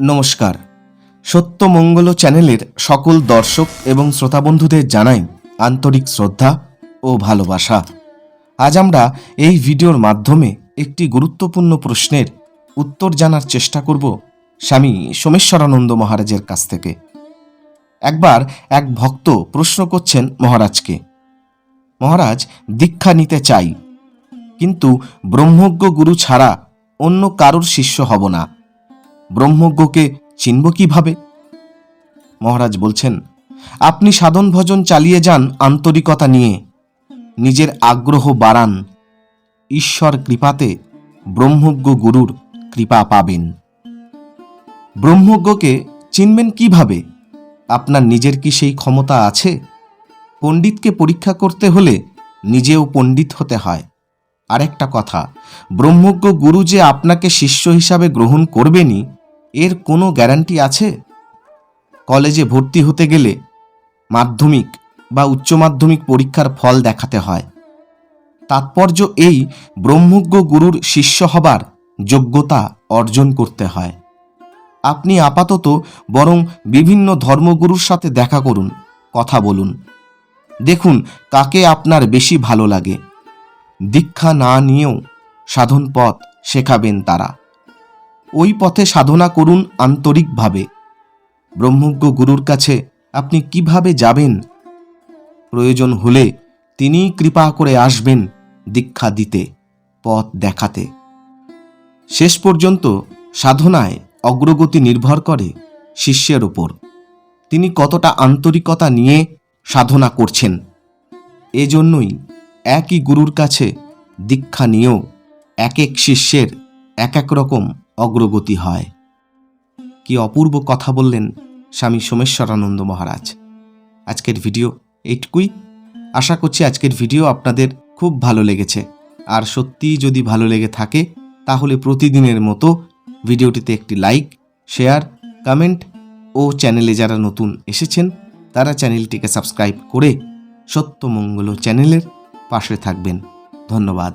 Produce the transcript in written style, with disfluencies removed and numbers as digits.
নমস্কার। সত্যমঙ্গল চ্যানেলের সকল দর্শক এবং শ্রোতা বন্ধুদের জানাই আন্তরিক শ্রদ্ধা ও ভালোবাসা। আজ আমরা এই ভিডিওর মাধ্যমে একটি গুরুত্বপূর্ণ প্রশ্নের উত্তর জানার চেষ্টা করব স্বামী সোমেশ্বরানন্দ মহারাজের কাছ থেকে। একবার এক ভক্ত প্রশ্ন করছেন মহারাজকে, মহারাজ, দীক্ষা নিতে চাই, কিন্তু ব্রহ্মজ্ঞ গুরু ছাড়া অন্য কারোর শিষ্য হব না। ব্রহ্মজ্ঞকে চিনব কিভাবে? মহারাজ বলছেন, আপনি সাধন ভজন চালিয়ে যান আন্তরিকতা নিয়ে, নিজের আগ্রহ বাড়ান, ঈশ্বর কৃপাতে ব্রহ্মজ্ঞ গুরুর কৃপা পাবেন। ব্রহ্মজ্ঞকে চিনবেন কিভাবে? আপনার নিজের কি সেই ক্ষমতা আছে? পণ্ডিতকে পরীক্ষা করতে হলে নিজেও পণ্ডিত হতে হয়। আরেকটা কথা, ব্রহ্মজ্ঞ গুরু যে আপনাকে শিষ্য হিসাবে গ্রহণ করবেনই এর কোনো গ্যারান্টি আছে? কলেজে ভর্তি হতে গেলে মাধ্যমিক বা উচ্চ মাধ্যমিক পরীক্ষার ফল দেখাতে হয়। তাৎপর্য এই, ব্রহ্মজ্ঞ গুরুর শিষ্য হবার যোগ্যতা অর্জন করতে হয়। আপনি আপাতত বরং বিভিন্ন ধর্মগুরুর সাথে দেখা করুন, কথা বলুন, দেখুন কাকে আপনার বেশি ভালো লাগে। দীক্ষা না নিয়েও সাধন পথ শেখাবেন তারা। ওই পথে সাধনা করুন আন্তরিকভাবে। ব্রহ্মজ্ঞ গুরুর কাছে আপনি কিভাবে যাবেন? প্রয়োজন হলে তিনিই কৃপা করে আসবেন দীক্ষা দিতে, পথ দেখাতে। শেষ পর্যন্ত সাধনায় অগ্রগতি নির্ভর করে শিষ্যের ওপর, তিনি কতটা আন্তরিকতা নিয়ে সাধনা করছেন। এজন্যই একই গুরুর কাছে দীক্ষা নিয়েও এক এক শিষ্যের এক এক রকম অগ্রগতি হয়। কি অপূর্ব কথা বললেন স্বামী সোমেশ্বরানন্দ মহারাজ। আজকের ভিডিও এইটুকুই। আশা করছি আজকের ভিডিও আপনাদের খুব ভালো লেগেছে। আর সত্যিই যদি ভালো লেগে থাকে তাহলে প্রতিদিনের মতো ভিডিওটিতে একটি লাইক, শেয়ার, কমেন্ট ও চ্যানেলে যারা নতুন এসেছেন তারা চ্যানেলটিকে সাবস্ক্রাইব করে সত্যমঙ্গল চ্যানেলের পাশে থাকবেন। ধন্যবাদ।